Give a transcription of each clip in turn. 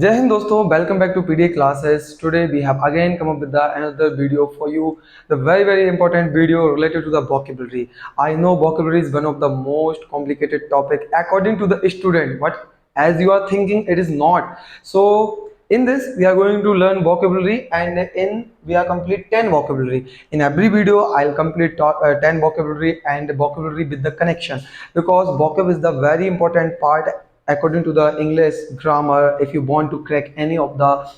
Jai Hind दोस्तों, welcome back to PDA classes. Today we have again come up with another video for you. The very important video related to the vocabulary. I know vocabulary is one of the most complicated topic according to the student, but as you are thinking, it is not. So in this we are going to learn vocabulary, and in we are complete 10 vocabulary. In every video I'll complete 10 vocabulary and vocabulary with the connection, because vocab is the very important part according to the English grammar. If you want to crack any of the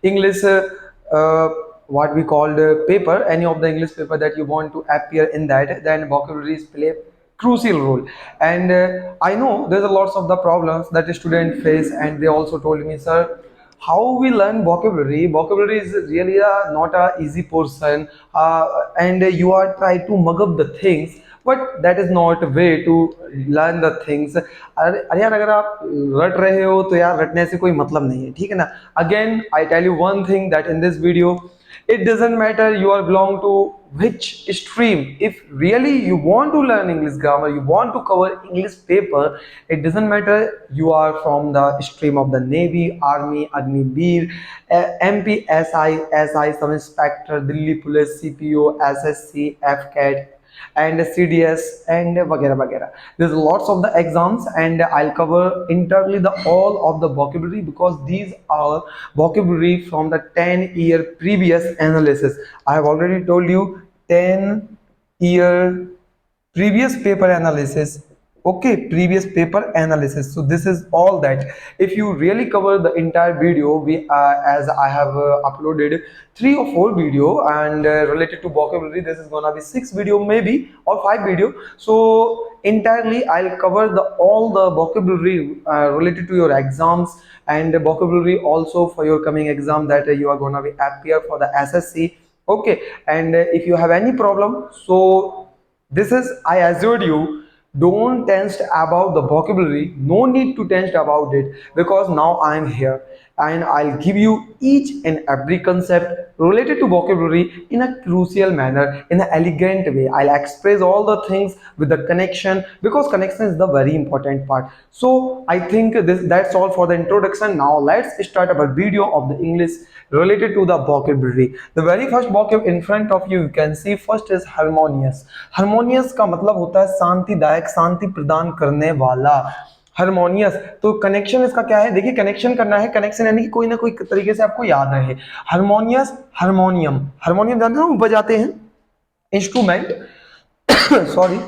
English uh, what we call the paper, any of the English paper that you want to appear in that, then vocabularies play crucial role. And I know there's a lots of the problems that the student face, and they also told me, sir, how we learn vocabulary is really not a easy portion, and you are trying to mug up the things, but that is not a way to learn the things. अरे यार, अगर आप रट रहे हो तो यार रटने से कोई मतलब नहीं है, ठीक है ना. Again I tell you one thing, that in this video it doesn't matter you are belong to which stream. If really you want to learn English grammar, you want to cover English paper, it doesn't matter you are from the stream of the Navy, Army, Agniveer, MP, SI, Sub Inspector, Delhi Police, CPO, SSC, FCAT and CDS and वगैरह वगैरह. There's lots of the exams, and I'll cover entirely the all of the vocabulary, because these are vocabulary from the 10-year previous analysis. I have already told you 10-year previous paper analysis. Okay, previous paper analysis. So this is all that. If you really cover the entire video, we as I have uploaded 3 or 4 video, and related to vocabulary, this is gonna be 6 video maybe, or 5 video. So entirely I'll cover the all the vocabulary related to your exams, and vocabulary also for your coming exam that you are gonna be appear for the SSC. Okay, and if you have any problem, so this is, I assured you, don't tense about the vocabulary. No need to tense about it, because now I am here and I'll give you each and every concept related to vocabulary in a crucial manner, in an elegant way. I'll express all the things with the connection, because connection is the very important part. So I think that's all for the introduction. Now let's start our video of the English related to the vocabulary. The very first vocab in front of you can see first is harmonious. Harmonious का मतलब होता है शांतिदायक, शांति प्रदान करने वाला. Harmonious. तो connection इसका क्या है, देखिए कनेक्शन करना है. कनेक्शन यानी कि कोई ना कोई तरीके से आपको याद रहे. Harmonious, harmonium. हारमोनियम जानते हो, बजाते हैं instrument. Sorry.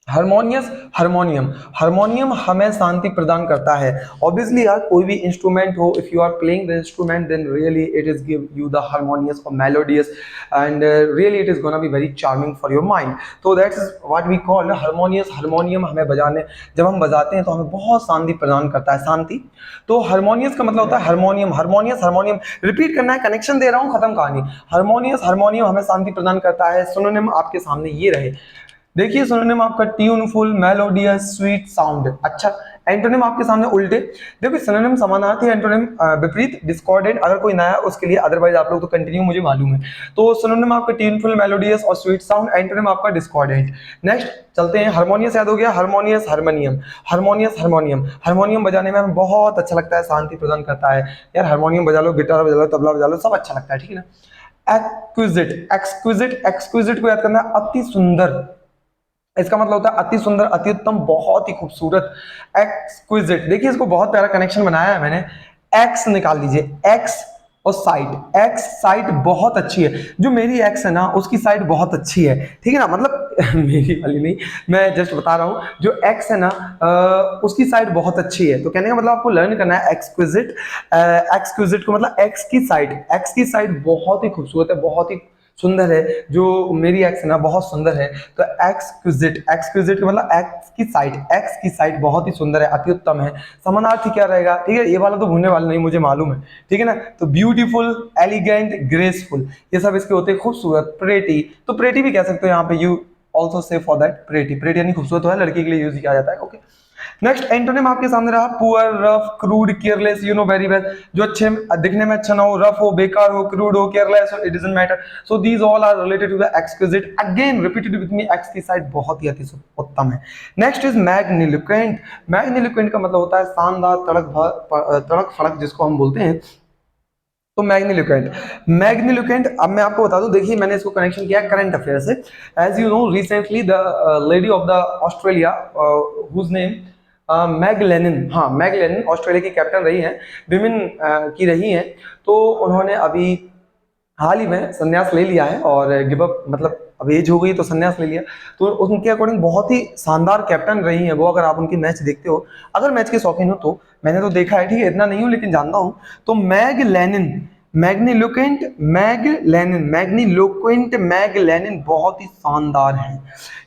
Harmonious, harmonium. Harmonium हमें शांति प्रदान करता है. ऑब्वियसली यार, कोई भी इंस्ट्रूमेंट हो, if you are playing the instrument, then really it is give you the harmonious और melodious, and really it is gonna be very charming for your mind. तो that's what we call harmonious. Harmonium हमें बजाने, जब हम बजाते हैं तो हमें बहुत शांति प्रदान करता है, शांति. तो हारमोनियस का मतलब होता है हारमोनियम. हारमोनियस, हारमोनियम रिपीट करना है, कनेक्शन दे रहा हूँ, खत्म कहानी. हारमोनियस, हारमोनियम हमें शांति प्रदान करता है. सिनोनिम आपके सामने ये रहे. देखिए सिनोनिम आपका ट्यूनफुल, मेलोडियस, स्वीट साउंड. अच्छा, एंटोनिम आपके सामने उल्टे. देखो सिनोनिम समानार्थी, एंटोनिम विपरीत, डिस्कॉर्डेंट. अगर कोई नया उसके लिए, अदरवाइज आप लोग तो कंटिन्यू, मुझे मालूम है. तो सिनोनिम आपका ट्यूनफुल, मेलोडियस और स्वीट साउंड. एंटोनिम आपका डिस्कॉर्डेंट. नेक्स्ट चलते हैं. हारमोनियस याद हो गया. Harmonious, harmonium. Harmonious, harmonium. Harmonium बजाने में हमें बहुत अच्छा लगता है, शांति प्रदान करता है. यार हारमोनियम बजा लो, गिटार बजा लो, तबला बजा लो, सब अच्छा लगता है, ठीक है ना. एक्विजिट. एक्सक्विजिट. एक्सक्विजिट को याद करना है, अति सुंदर. इसका मतलब होता है अति सुंदर, अति उत्तम, बहुत ही खूबसूरत. एक्सक्विजिट. देखिए इसको बहुत प्यारा कनेक्शन बनाया है मैंने. एक्स निकाल लीजिए, एक्स और साइट. एक्स साइट बहुत अच्छी है. जो मेरी एक्स है ना, उसकी साइट बहुत अच्छी है, ठीक है ना. मतलब मेरी वाली नहीं, मैं जस्ट बता रहा हूँ. जो एक्स है ना, उसकी साइट बहुत अच्छी है. तो कहने का मतलब आपको लर्न करना है एक्सक्विजिट. एक्सक्विजिट को मतलब एक्स की साइट. एक्स की साइट बहुत ही खूबसूरत है, बहुत ही सुंदर है. जो मेरी एक्स है ना, बहुत सुंदर है. तो एक्सक्विजिट. एक्सक्विजिट का मतलब एक्स की साइट. एक्स की साइट बहुत ही सुंदर है, अति उत्तम है. समानार्थी क्या रहेगा, ठीक है. ये वाला तो भूलने वाला नहीं, मुझे मालूम है, ठीक है ना. तो ब्यूटीफुल, एलिगेंट, ग्रेसफुल, ये सब इसके होते हैं. खूबसूरत, प्रेटी. तो प्रेटी भी कह सकते हो यहाँ पे. You also say for that pretty. Pretty यानी खूबसूरत है, लड़की के लिए यूज किया जाता है. ओके. नेक्स्ट एंटोनिम आपके सामने रहा poor, rough, crude, careless, you know very well. जो अच्छे दिखने में अच्छा ना हो, रफ हो, बेकार हो, क्रूड हो, केयरलेस हो, it doesn't matter. So these all are related to the exquisite. Again repeated with me, X की साइड बहुत ही अति उत्तम है। Next is मैग्निलोक्वेंट। मैग्निलोक्वेंट का मतलब होता है शानदार, तड़क फड़क जिसको हम बोलते हैं। तो मैग्निलोक्वेंट, मैग्निलोक्वेंट अब मैं आपको बता दूं, देखिए मैंने इसको कनेक्शन किया करंट अफेयर से। As you know recently the lady of the Australia whose name Meg Lanning, हाँ मैग लेनिन ऑस्ट्रेलिया की कैप्टन रही हैं, विमेन की रही हैं। तो उन्होंने अभी हाल ही में संन्यास ले लिया है और गिव अप, मतलब अब एज हो गई तो संन्यास ले लिया। तो उनके अकॉर्डिंग बहुत ही शानदार कैप्टन रही है वो। अगर आप उनकी मैच देखते हो, अगर मैच के शौकीन हो तो मैंने तो देखा है, ठीक है इतना नहीं हूं लेकिन जानता हूं। तो मैग लेनिन, मैग्निलोक्वेंट मैग लेनिन, मैग्निलोक्वेंट मैग लेनिन बहुत ही शानदार है,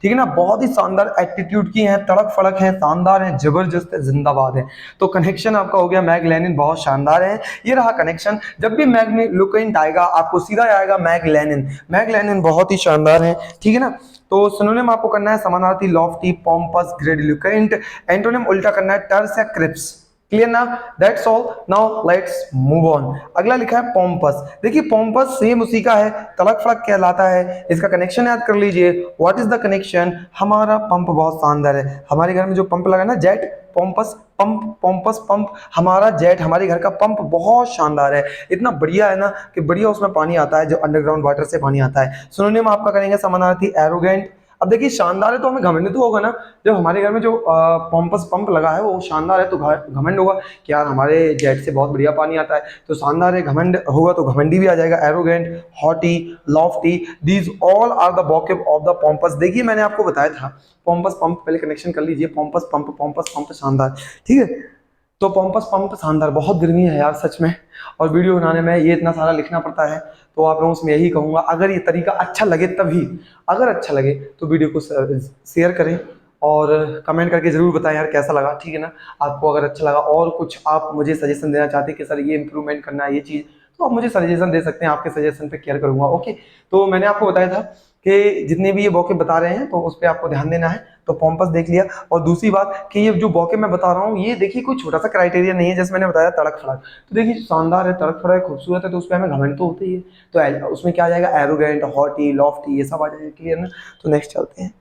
ठीक है ना, बहुत ही शानदार एटीट्यूड की है, तड़क फड़क है, शानदार है, जबरदस्त है, जिंदाबाद है। तो कनेक्शन आपका हो गया मैग लेनिन बहुत शानदार है, ये रहा कनेक्शन। जब भी मैग्निलोक्वेंट आएगा आपको सीधा आएगा मैग लेनिन, मैग लेनिन बहुत ही शानदार है, ठीक है ना। तो सिनोनिम आपको करना है समानार्थी, लॉफ्टी, पोम्पस, ग्रेडिलोक्वेंट। एंटोनिम उल्टा करना है टर्स या क्रिप्स। क्लियर ना, that's all. Now let's move on. अगला लिखा है पोम्पस। देखिए पोम्पस सेम उसी का है, तड़क फड़क कहलाता है। इसका कनेक्शन याद कर लीजिए, व्हाट इज द कनेक्शन। हमारा पंप बहुत शानदार है, हमारे घर में जो पंप लगा ना जेट, पोम्पस पंप, पोम्पस पंप, हमारा जेट, हमारे घर का पंप बहुत शानदार है, इतना बढ़िया है ना कि बढ़िया उसमें पानी आता है, जो अंडरग्राउंड वाटर से पानी आता है। सिनोनिम आपका करेंगे समानार्थी, एरोगेंट। अब देखिए शानदार है तो हमें घमंड तो होगा ना, जब हमारे घर में जो पंपस पंप लगा है वो शानदार है तो घमंड होगा कि यार हमारे जेट से बहुत बढ़िया पानी आता है, तो शानदार है, घमंड होगा तो घमंडी भी आ जाएगा। Arrogant, haughty, lofty, these all are the vocab of the pompous. देखिए मैंने आपको बताया था पोम्पस पंप, पहले कनेक्शन कर लीजिए, पोम्पस पंप शानदार, ठीक है। तो पंपस पंप शानदार, बहुत गर्मी है यार सच में, और वीडियो बनाने में ये इतना सारा लिखना पड़ता है। तो आप लोगों से मैं यही कहूँगा, अगर ये तरीका अच्छा लगे तभी, अगर अच्छा लगे तो वीडियो को शेयर करें और कमेंट करके जरूर बताएं यार कैसा लगा, ठीक है ना। आपको अगर अच्छा लगा और कुछ आप मुझे सजेशन देना चाहते हैं कि सर ये इंप्रूवमेंट करना है ये चीज़, तो आप मुझे सजेशन दे सकते हैं, आपके सजेशन पे केयर करूंगा। ओके, तो मैंने आपको बताया था कि जितने भी ये वोकैब बता रहे हैं तो उस पर आपको ध्यान देना है। तो पोम्पस देख लिया, और दूसरी बात कि ये जो वोकैब मैं बता रहा हूँ ये देखिए कोई छोटा सा क्राइटेरिया नहीं है, जैसे मैंने बताया तड़क फड़क, तो देखिए शानदार है, तड़क फड़क है, खूबसूरत है, तो उस पर हमें घमंड तो होता ही है। तो उसमें क्या आ जाएगा, एरोगेंट, हॉटी, लॉफ्टी, ये सब आ जाएगा। क्लियर ना। तो नेक्स्ट चलते हैं।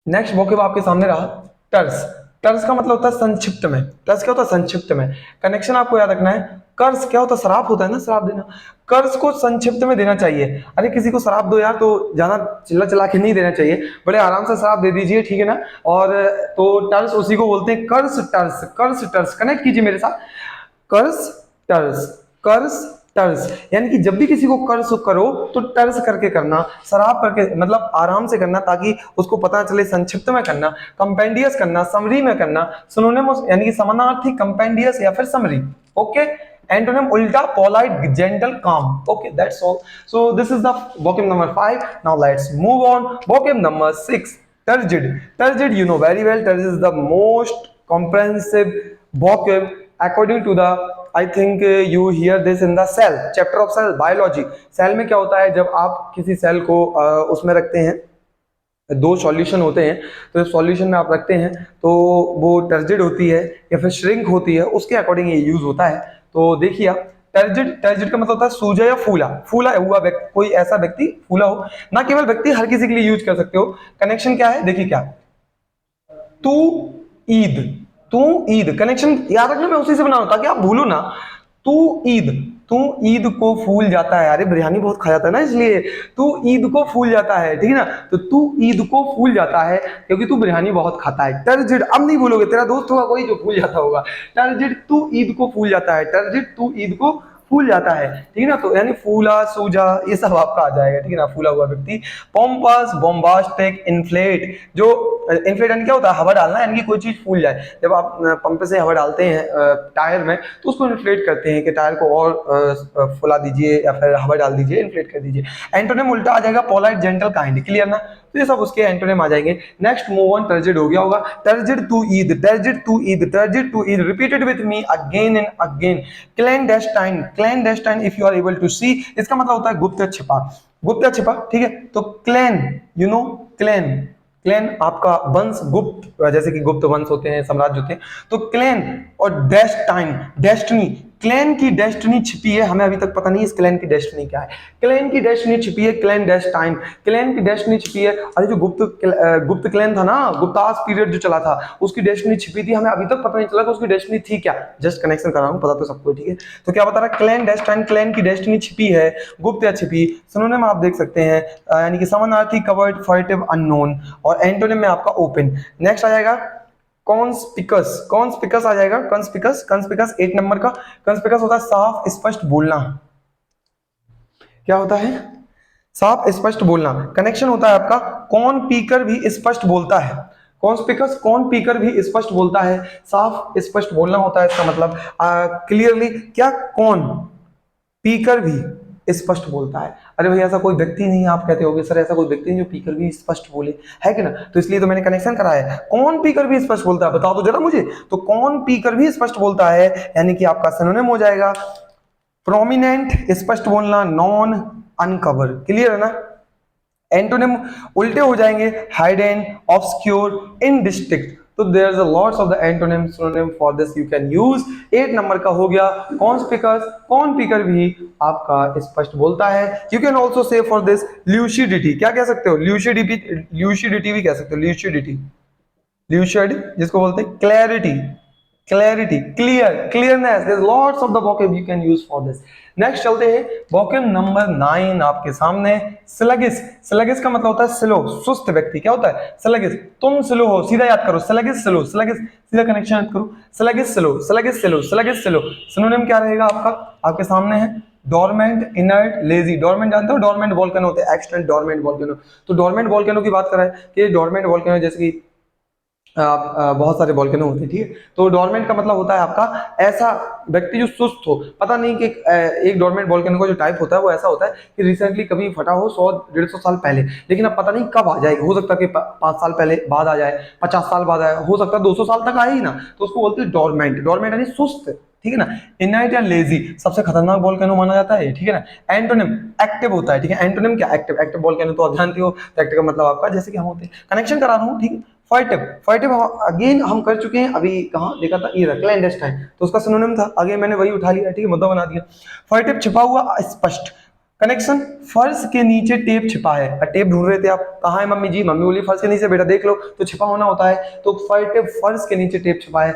नेक्स्ट वोकैब आपके सामने रहा टर्स। टर्स का मतलब होता है संक्षिप्त में। टर्स क्या होता है, संक्षिप्त में। कनेक्शन आपको याद रखना है, कर्ज क्या होता है, शराब होता है ना, शराब देना, कर्ज को संक्षिप्त में देना चाहिए। अरे किसी को शराब दो यार तो ज्यादा चिल्ला चला के नहीं देना चाहिए, बड़े आराम से शराब दे दीजिए, ठीक है ना। और तो टर्स उसी को बोलते हैं कर्ज टर्स, कर्ज टर्स। कनेक्ट कीजिए मेरे साथ, कर्ज टर्स, कर्ज टर्स, यानी कि जब भी किसी को कर्ज करो तो टर्स करके करना, शराब करके, मतलब आराम से करना, ताकि उसको पता चले, संक्षिप्त में करना, कंपेंडियस करना, समरी में करना, सिनोनिमस यानी कि समानार्थी, कंपेंडियस या फिर समरी। ओके, एंटोनिम उल्टा, पोलाइट, जेंटल, काम। Okay, that's all. So this is the vocab number 5। Now let's move on. Vocab number 6, turgid. Turgid, you know very well, turgid is the most comprehensive vocab according to the, I think you hear this in the cell, chapter of cell biology. Cell में क्या होता है, जब आप किसी cell को उसमें रखते हैं, दो सॉल्यूशन होते हैं, तो सॉल्यूशन में आप रखते हैं तो वो टर्जिड होती है या फिर श्रिंक होती है, उसके अकॉर्डिंग ये यूज होता है। तो देखिए आप, टर्जिड, टर्जिड का मतलब होता है सूजा या फूला, फूला हुआ व्यक्ति, कोई ऐसा व्यक्ति फूला हो, ना केवल व्यक्ति, हर किसी के लिए यूज कर सकते हो। कनेक्शन क्या है, देखिए क्या, तू ईद, तू ईद, कनेक्शन याद रखना, मैं उसी से बना रहा हूं ताकि आप भूलो ना। तू ईद, तू ईद को फूल जाता है, अरे बिरयानी बहुत खा जाता है ना इसलिए, तू ईद को फूल जाता है, ठीक है ना। तो तू ईद को फूल जाता है क्योंकि तू बिरयानी बहुत खाता है। टर्जिड, अब नहीं भूलोगे, तेरा दोस्त होगा कोई जो फूल जाता होगा। टर्जिड, तू ईद को फूल जाता है, टर्जिड तू ईद को फूल जाता है, ठीक है ना। तो यानी फूला, सूजा, ये सब आपका आ जाएगा, ठीक है ना, फूला हुआ व्यक्ति। पोम्पस, बोम्बास्टिक, इन्फ्लेट, जो इन्फ्लेट यानी क्या होता है, हवा डालना, यानी कि कोई चीज फूल जाए। जब आप पंप से हवा डालते हैं टायर में तो उसको इन्फ्लेट करते हैं कि टायर को और फुला दीजिए या फिर हवा डाल दीजिए, इन्फ्लेट कर दीजिए। एंटोनिम उल्टा आ जाएगा, पोलाइट, जेंटल, काइंड। क्लियर ना। तो ये सब उसके एंटोनिम आ जाएंगे। नेक्स्ट मूव ऑन, टर्जिड हो गया होगा, टर्जिड टू ईद, टर्जिड टू ईद, टर्जिड टू ईद, repeated with me again and again. Clandestine, clandestine, if you are able to see, इसका मतलब होता है गुप्त छिपा, गुप्त छिपा, ठीक है। तो clan, you know clan, clan आपका वंश, गुप्त, जैसे कि गुप्त वंश होते हैं, साम्राज्य होते हैं, तो क्लैन और डैश टाइम, डेस्टिनी, क्लैन की डेस्टिनी छिपी है, हमें अभी तक पता नहीं इस क्लैन की डेस्टिनी क्या है। क्लैन की डेस्टिनी छिपी है, क्लैन डैश टाइम, क्लैन की डेस्टिनी छिपी है। अरे जो गुप्त क्लैन था ना, गुप्तास पीरियड जो चला था, उसकी डेस्टिनी छिपी थी, हमें अभी तक पता नहीं चला कि उसकी डेस्टिनी थी क्या। जस्ट कनेक्शन कर रहा हूं, पता तो सबको है, ठीक है। तो क्या बता रहा है, क्लैन डैश टाइम, क्लैन की डेस्टिनी छिपी है, गुप्त या छिपी। सिनोनिम आप देख सकते हैं, यानी कि समानार्थी, कवर्ड, फर्टिव, अननोन, और एंटोनिम में आपका ओपन। नेक्स्ट आ जाएगा कॉन्स्पिकस, कॉन्स्पिकस आ जाएगा, कॉन्स्पिकस, कॉन्स्पिकस 8 नंबर का। कॉन्स्पिकस होता है साफ स्पष्ट बोलना। क्या होता है? साफ स्पष्ट बोलना। कनेक्शन होता है आपका, कौन पीकर भी स्पष्ट बोलता है। कॉन्स्पिकस, कौन पीकर भी स्पष्ट बोलता है, साफ स्पष्ट बोलना होता है इसका मतलब, क्लियरली। क्या? कौन पीकर भी स्पष्ट बोलता है। अरे भाई ऐसा कोई व्यक्ति नहीं है, आप कहते होगे सर ऐसा कोई व्यक्ति नहीं जो पीकर भी स्पष्ट बोले, है कि ना। तो इसलिए तो मैंने कनेक्शन कराया है, कौन पीकर भी स्पष्ट बोलता है, बताओ तो जरा मुझे। तो कौन पीकर भी स्पष्ट बोलता है, यानी कि आपका सिनोनिम हो जाएगा प्रोमिनेंट, स्पष्ट बोलना, नॉन, अनकवर। क्लियर है ना। एंटोनिम उल्टे हो जाएंगे, हाइडन, ऑब्सक्योर, इनडिस्टिंक्ट। तो there is a lots of the antonym synonym for this you can use. 8 number का हो गया कॉन्स्पिकस, कौन पीकर भी आपका स्पष्ट बोलता है। You can also say for this lucidity, क्या कह सकते हो, ल्यूसिडिटी, ल्यूसिडिटी भी कह सकते हो, ल्यूसिडिटी, ल्यूसिड जिसको बोलते हैं clarity, clarity, clear, clearness. There lots of the vocab you can use for this. Next चलते हैं, वोकैब नंबर 9 आपके सामने, स्लगिस। स्लगिस का मतलब होता है स्लो, सुस्त व्यक्ति। क्या होता है? स्लगिस, तुम स्लो हो, सीधा याद करो, स्लगिस स्लो, स्लगिस सीधा कनेक्शन याद करो, sluggish slow, sluggish slow, sluggish slow. Synonym क्या रहेगा आपका? आपके सामने है डोरमेंट, इनर्ट, लेजी। डोरमेंट जानते हो, डोरमेंट वोल्केनो होते हैं, एक्सटेंट डोरमेंट वोल्केनो। तो डोरमेंट वोल्केनो की बात कर रहा है कि डोरमेंट वोल्केनो जैसे कि बहुत सारे वोल्केनो होते हैं, ठीक है। तो डोरमेंट का मतलब होता है आपका ऐसा व्यक्ति जो सुस्त हो। पता नहीं कि एक डोरमेंट वोल्केनो का जो टाइप होता है वो ऐसा होता है कि रिसेंटली कभी फटा हो 100-150 साल पहले, लेकिन अब पता नहीं कब आ जाएगा। हो सकता है कि 5 साल पहले बाद आ जाए, 50 साल बाद आए, हो सकता है 200 साल तक आए ही ना। तो उसको बोलते हैं डोरमेंट। डोरमेंट यानी सुस्त, ठीक है ना। इनर्ट या लेजी सबसे खतरनाक वोल्केनो माना जाता है, ठीक है ना। एंटोनिम एक्टिव होता है, ठीक है। एंटोनिम क्या? एक्टिव। एक्टिव वोल्केनो तो आप जानते हो, तो एक्टिव का मतलब आपका जैसे कि हम होते हैं, कनेक्शन करा रहा हूँ, ठीक है। फर्टिव, फर्टिव अगेन हम कर चुके हैं, अभी कहाँ देखा था, ये क्लैंडेस्टाइन, तो उसका सिनोनिम था, आगे मैंने वही उठा लिया, ठीक है, मुद्दा बना दिया। फर्टिव छिपा हुआ, स्पष्ट। कनेक्शन, फर्श के नीचे टेप छिपा है। टेप ढूंढ रहे थे आप, कहाँ है मम्मी जी? मम्मी बोली फर्श के नीचे, बेटा देख लो, तो छिपा होना होता है। तो फर्टिव, फर्श के नीचे टेप छिपा है।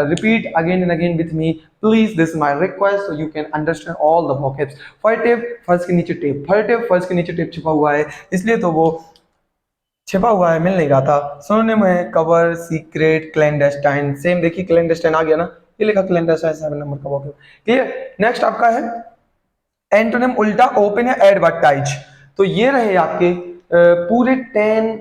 Repeat again and again with me please, this my request, so you can understand all the vocabs. Furtive, फर्श के नीचे टेप, फर्टिव, फर्श के नीचे टेप छिपा हुआ है, इसलिए तो वो छिपा हुआ है, मिल नहीं रहा था। सिनोनिम है कवर, सीक्रेट, क्लैंडेस्टाइन। सेम देखिए, क्लैंडेस्टाइन आ गया ना, ये लिखा क्लैंडेस्टाइन 7 नंबर का वोकैब। क्लियर। नेक्स्ट आपका है एंटोनिम उल्टा, ओपन या एडवर्टाइज। तो ये रहे आपके पूरे 10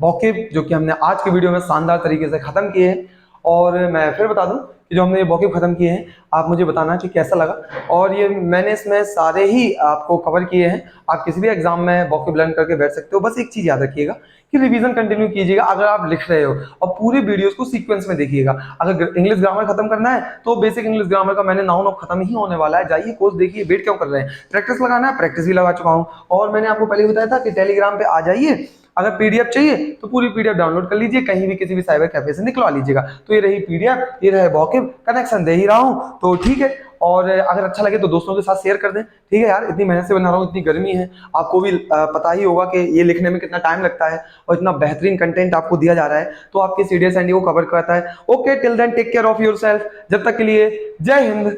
वोकैब जो कि हमने आज के वीडियो में शानदार तरीके से खत्म किए हैं। और मैं फिर बता दूं कि जो हमने ये वोकैब खत्म किए हैं, आप मुझे बताना कि कैसा लगा। और ये मैंने इसमें सारे ही आपको कवर किए हैं। आप किसी भी एग्जाम में वोकैब लर्न करके बैठ सकते हो। बस एक चीज याद रखिएगा कि रिवीजन कंटिन्यू कीजिएगा अगर आप लिख रहे हो, और पूरी वीडियोस को सीक्वेंस में देखिएगा। अगर इंग्लिश ग्रामर खत्म करना है तो बेसिक इंग्लिश ग्रामर का मैंने नाउन ऑफ खत्म ही होने वाला है, जाइए कोर्स देखिए, वेट क्यों कर रहे हैं। प्रैक्टिस लगाना है, प्रैक्टिस भी लगा चुका हूं। और मैंने आपको पहले बताया था कि टेलीग्राम पे आ जाइए, अगर पीडीएफ चाहिए तो पूरी पीडीएफ डाउनलोड कर लीजिए, कहीं भी किसी भी साइबर कैफे से निकलवा लीजिएगा। तो ये रही पीडीएफ, ये रहे वोकैब, कनेक्शन दे ही रहा हूं, तो ठीक है। और अगर अच्छा लगे तो दोस्तों के साथ शेयर कर दें, ठीक है यार। इतनी मेहनत से बना रहा हूँ, इतनी गर्मी है, आपको भी पता ही होगा कि ये लिखने में कितना टाइम लगता है, और इतना बेहतरीन कंटेंट आपको दिया जा रहा है, तो आपके सीडीएस एंड को कवर करता है। Okay, till then take care of yourself. जब तक के लिए जय हिंद।